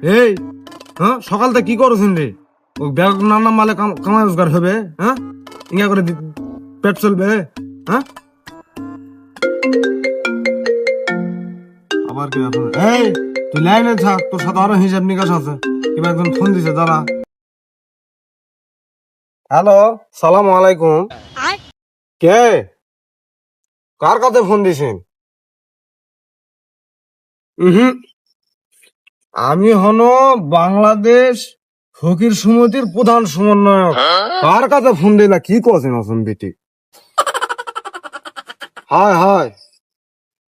এই হ্যাঁ সকালটা কি করছেন রে? ও ব্যাগ নানা মালে কামাই রোজগার হবে, হ্যাঁ ইঙ্গা করে পেট চলবে, হ্যাঁ আবার কি ব্যাপার? এই তুই লাইনে থাক, তোর সাথে আরো হিসাব নিকাশ আছে। কিংবা একজন ফোন দিছে, দাঁড়া। হ্যালো, সালাম আলাইকুম। কে, কার কাছে ফোন দিছেন? হুম, আমি হলো বাংলাদেশ ফকির সমিতির প্রধান সমন্বয়ক। কার কাছে ফোন দিলা? কি করছেন অসম বেটি? হায় হায়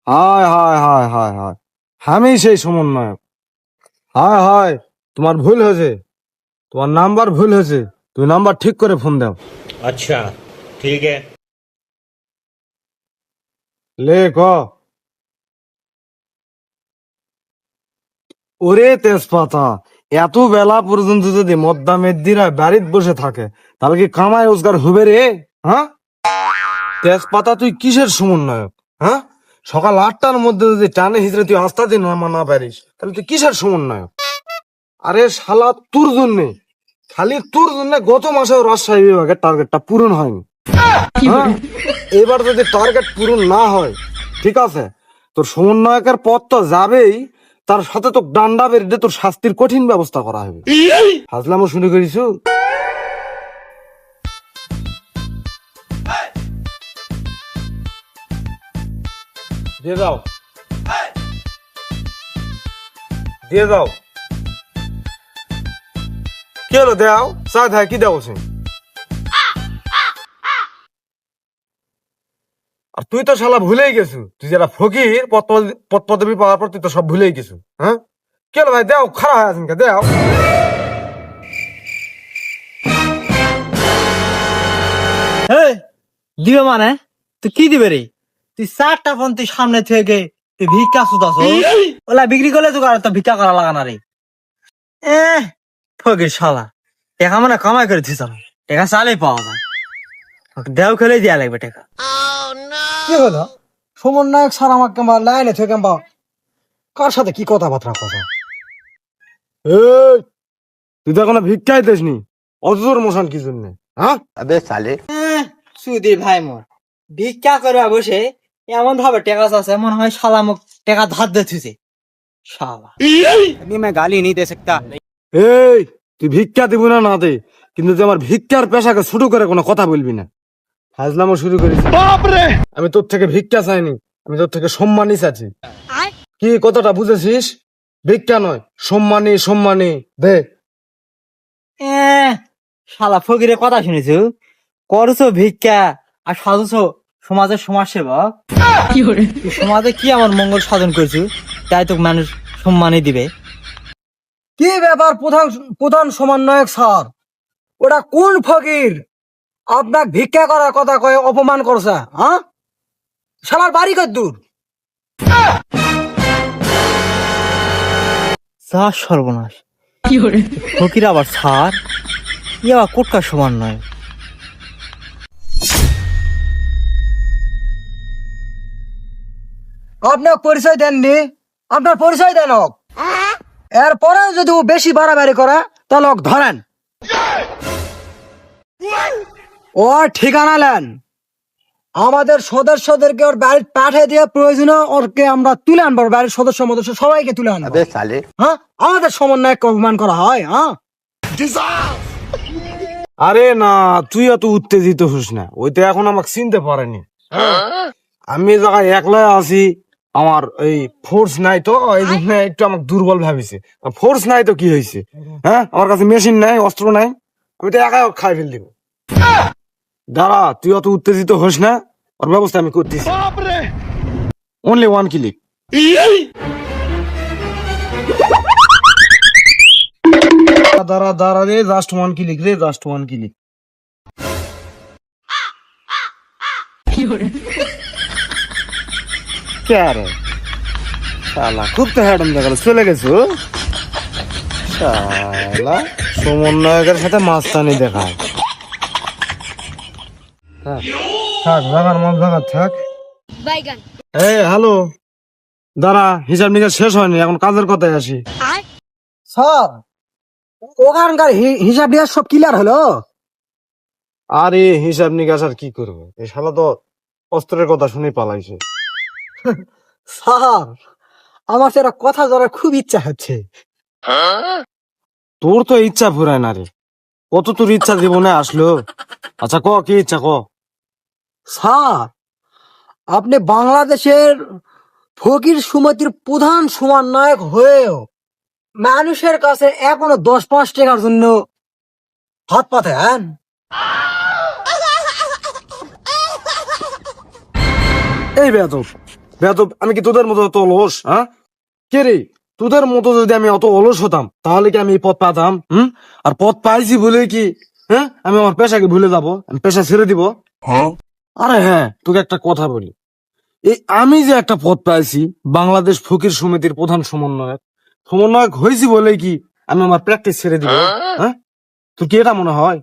হায় হায় হায় হায় হায়, আমি সেই সমন্বয়ক। হায় হায়, তোমার ভুল হয়েছে, তোমার নাম্বার ভুল হয়েছে। তুমি নাম্বার ঠিক করে ফোন দাও। अच्छा ठीक है। লে ক। ওরে তেজপাতা, এত বেলা পর্যন্ত যদি মদ্দা মেদ্দিরা বাড়িতে বসে থাকে, তাহলে কি কামাই রোজগার হবে রে? হ্যাঁ, তেজপাতা তুই কিসের সমন্বয়ক? হ্যাঁ, সকাল 8টার মধ্যে যদি টানে হিজড়ে তুই আস্তা দিন না পারিস, তাহলে তুই কিসের সমন্বয়ক? আরে শালা, তোর জন্যে, খালি তোর জন্য গত মাসে রাজশাহী বিভাগের টার্গেটটা পূরণ হয়নি। হ্যাঁ, এবার যদি টার্গেট পূরণ না হয়, ঠিক আছে, তোর সমন্বয়কের পদ তো যাবেই, তার সাথে তো ডান্ডা বেরিয়ে তোর শাস্তির কঠিন ব্যবস্থা করা হবে। হাজলামও শুরু করিস? দিয়ে যাও, দিয়ে যাও। কি হলো, দেও চা খায়, কি দেও? আর তুই তো শালা ভুলেই গেছু, তুই যারা ফকির পদ পদবি পাওয়ার পর তুই তো সব ভুলেই গেছু। হ্যাঁ, কি হলো ভাই, দেও, খারাপ হয়ে আছেন কে, দেও। দিবে মানে তুই কি দিবে রে? তুই 4টা ফোন তুই সামনে থেকে তুই ভিক্ষা সুদাস, ওলা বিক্রি করলে তো আর তো ভিক্ষা করা লাগা না রে। ফকির শালা, টাকা মানে কামাই করে দিস না, টাকা চালেই পাওয়া যায়, দেও খেলে দিয়া লাগবে টাকা। কি হলো? সমন্বয়ক স্যার আমাকে লাইনে থেকে কার সাথে কি কথাবার্তা কথা? এই, তুই তো এখনো ভিক্ষাই দিসনি, অজর মোশন কি জন্য? হ্যাঁ, সুদি ভাই মোর ভিক্ষা করে বসে এমন ভাবে টাকা চাচ্ছে, মনে হয় শালা মুখ টাকা ধার দিতেছে শালা। अभी मैं गाली नहीं दे सकता। এই তুই ভিক্ষা দিব না না দে, কিন্তু তুই আমার ভিক্ষার পেশাকে ছোট করে কোনো কথা বলবি না। হাজলামও শুরু করিস। আমি তোর থেকে ভিক্ষা চাইনি, আমি তোর থেকে সম্মানই চাচ্ছি। কি কথাটা বুঝেছিস? ভিক্ষা নয়, সম্মানী, সম্মানী দে। শালা ফকিরের কথা শুনেছো, করছো ভিক্ষা আর সাজছো সমাজের সমাজ সেবক। তুই সমাজে কি আমার মঙ্গল সাধন করছো, তাই তো মানুষ সম্মানই দিবে। কি ব্যাপার প্রধান প্রধান সমন্বয়ক স্যার? ওটা কোন ফকির আপনার ভিক্ষা করার কথা কয়ে অপমান করছে? হ্যাঁ, শালার বাড়ি কত দূর? যা সর্বনাশ, ফকির আবার ছাড়, আবার কোটকার সমান নয়। আপনার পরিচয় দেননি, আপনার পরিচয় দেন হোক। এরপরে যদি ও বেশি বাড়াবাড়ি করে তাহলে ওকে ধরেন, ও ঠিকানা নেন, আমাদের সদস্যদেরকে ওর বাড়ির পাঠিয়ে দিয়ে প্রয়োজনে ওরকে আমরা তুলে আনবো, বাড়ির সদস্য মদস্য সবাইকে তুলে আনবো। হ্যাঁ, আমাদের সমন্বয়কে অপমান করা হয়? হ্যাঁ, আরে না, তুই এত উত্তেজিত হোস না, ওই তো এখন আমাকে চিনতে পারেনি। আমি এই জায়গায় একলা আছি, আমার এই ফোর্স নাই তো, এই জন্য একটু আমাকে দুর্বল ভাবিছে। ফোর্স নাই তো কি হয়েছে? হ্যাঁ, আমার কাছে মেশিন নাই, অস্ত্র নাই, আমি তো একাই ওকে খাই ফেল দিব। দাঁড়া, তুই অত উত্তেজিত হোস না, ওর ব্যবস্থা আমি করতেছি। Only one click. দাঁড়া দাঁড়া রে, জাস্ট ওয়ান ক্লিক রে, জাস্ট ওয়ান ক্লিক। কে রে শালা, খুব তো হ্যাডম দেখালো, চলে গেছো শালা। সমন্বয়কের সাথে মাস্তানি দেখায়। থাক লাগার মাল লাগার থাক। এই হ্যালো, দাঁড়া, হিসাব নিকাশ শেষ হয়নি, এখন কাজের কথায় আসি। স্যার ওখানকার হিসাব নিকাশ সব ক্লিয়ার হলো? আরে হিসাব নিকাশ আর কি করবে, এই শালা তো অস্ত্রের কথা শুনে পালাইছে। স্যার আমার সেটা কথা জানার খুব ইচ্ছা হচ্ছে। তোর তো ইচ্ছা ফুরায় না রে, কত তোর ইচ্ছা জীবনে আসলো। আচ্ছা ক, কি ইচ্ছা ক। স্যার আপনি বাংলাদেশের ফকির সমিতির প্রধান সমন্বয়ক হয়েও মানুষের কাছে এখনো 10-5 টাকার জন্য হাত পাতেন। এই বেয়াদব বেয়াদব, আমি কি তোদের মতো অত অলস? হ্যাঁ কে রে, তোদের মতো যদি আমি অত অলস হতাম তাহলে কি আমি এই পথ পাতাম? আর পথ পাইছি বলে কি হ্যাঁ আমি আমার পেশাকে ভুলে যাব, আমি পেশা ছেড়ে দিব? আরে হ্যাঁ, তোকে একটা কথা বলি, এই আমি যে একটা পদ পাইছি বাংলাদেশ ফকির সমিতির প্রধান সমন্বয়ক হয়েছি বলে কি আমি আমার প্র্যাকটিস ছেড়ে দিব? হ্যাঁ তোর কি এটা মনে হয়?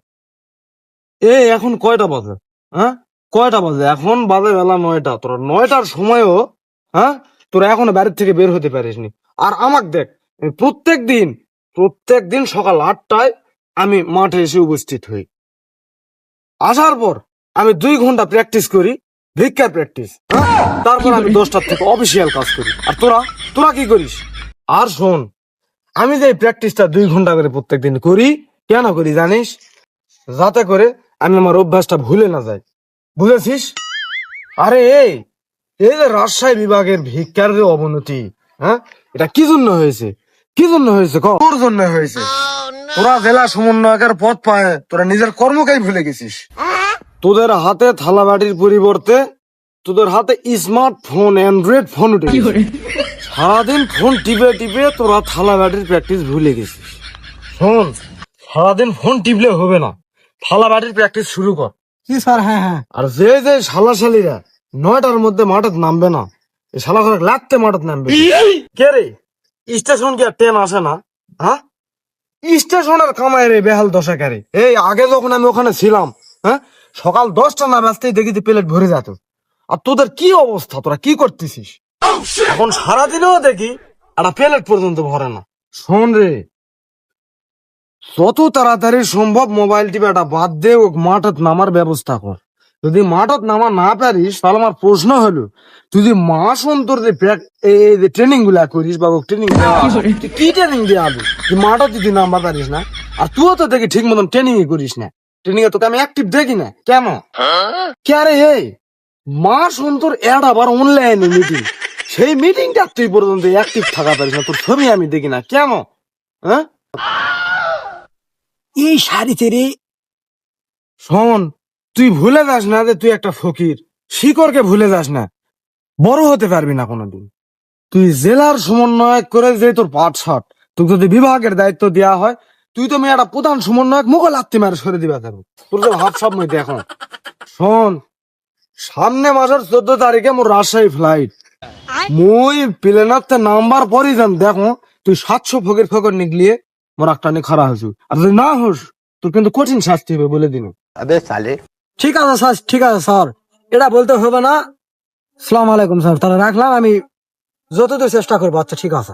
এখন কয়টা বাজে? হ্যাঁ কয়টা বাজে? এখন বাজে বেলা 9টা। তোরা 9টার সময়ও হ্যাঁ তোরা এখনো বাড়ির থেকে বের হতে পারিসনি। আর আমাক দেখ, আমি প্রত্যেক দিন সকাল 8টায় আমি মাঠে এসে উপস্থিত হই। আসার পর আমি 2 ঘন্টা প্র্যাকটিস করি, ভিক্ষার প্র্যাকটিস। তারপর আমি 10টার থেকে অফিসিয়াল কাজ করি। আর তোরা কি করিস? আর শোন, আমি যে প্র্যাকটিসটা 2 ঘন্টা করে প্রত্যেকদিন করি, কেন করি জানিস? যাতে করে আমি আমার অভ্যাসটা ভুলে না যাই, বুঝেছিস? আরে এই যে রাজশাহী বিভাগের ভিক্ষার যে অবনতি, হ্যাঁ এটা কি জন্য হয়েছে? তোর জন্য হয়েছে। তোরা জেলা সমন্বয়কের পদ পায় তোরা নিজের কর্মকেই ভুলে গেছিস। তোদের হাতে থালা বাটির পরিবর্তে তোদের হাতে স্মার্টফোন, অ্যান্ড্রয়েড ফোন উঠে গেছে। সারাদিন ফোন টিপে টিপে তোরা থালা বাটির প্র্যাকটিস ভুলে গেছিস। শোন, সারাদিন ফোন টিপলে হবে না, থালা বাটির প্র্যাকটিস শুরু কর। কি স্যার? হ্যাঁ হ্যাঁ। আর যে শালাশালীরা 9টার মধ্যে মাঠে নামবে না, এই শালা ঘরে লাগতে মাঠে নামবে। কে রে, স্টেশন কি আর ট্রেন আসে না? হ্যাঁ স্টেশনের কামাই রে বেহাল দশা কারে। এই আগে যখন আমি ওখানে ছিলাম, হ্যাঁ সকাল 10টা না বাজতেই দেখি যে প্লেট ভরে যেত। আর তোদের কি অবস্থা, তোরা কি করতেছিস? এখন সারাদিনেও দেখি একটা প্লেট পর্যন্ত ভরে না। শোন রে, যত তাড়াতাড়ি সম্ভব মোবাইল টিপাটা বাদ দে, ও মাঠত নামার ব্যবস্থা কর। যদি মাঠত নামা না পারিস তাহলে আমার প্রশ্ন হলো, তুই যে মাস অন্তর যে ট্রেনিং গুলা করিস বা ট্রেনিং কি ট্রেনিং দিয়ে আলু, তুই মাঠত যদি নামবা পারিস না। আর তুইও তো দেখি ঠিক মতন ট্রেনিং করিস না, ট্রেনিং এ তোকে আমি অ্যাক্টিভ দেখি না কেন? কে রে, এই মাস অন্তর আবার অনলাইনে মিটিং, সেই মিটিংটা তুই পর্যন্ত অ্যাক্টিভ থাকা পারিস না, তোর ছবি আমি দেখি না কেন? হ্যাঁ এই শাড়ি তেরে শোন, তুই ভুলে যাস না যে তুই একটা ফকির, শিকড়কে ভুলে যাস না, বড় হতে পারবি না কোনোদিন। তুই জেলার সমন্বয়ক করে যে তোর পাটসাট, তোকে যদি বিভাগের দায়িত্ব দেওয়া হয়, তুই তো মেয়েটা প্রধান সমন্বয়ক মুখে লাত্তি মারে সরে দিবা যাবো, তোর তো ভাব সব মধ্যে এখন। শোন, সামনে মাসের 14 তারিখে মোর রাজশাহী ফ্লাইট, মুই প্লেনাতে নাম্বার পরই যান দেখো তুই 700 ফকির নিগলিয়ে মোর একটা নিয়ে খারাপ হয়েছু। আর যদি না হোস তোর কিন্তু কঠিন শাস্তি হবে বলে দিন। ঠিক আছে স্যার, ঠিক আছে স্যার, এটা বলতে হবে না। সালাম আলাইকুম স্যার, তাহলে রাখলাম, আমি যতদূর চেষ্টা করবো। আচ্ছা ঠিক আছে।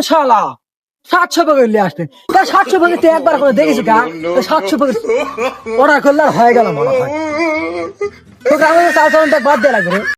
শালা 700 টাকা নিয়ে আসতে, 700 টাকা তুই একবার করে দেখেছি কা? 700 টাকা অর্ডার করলে আর হয়ে গেল মনে হয়। তোকে আমাদের চাল চালনটা বাদ দেওয়া লাগবে রে।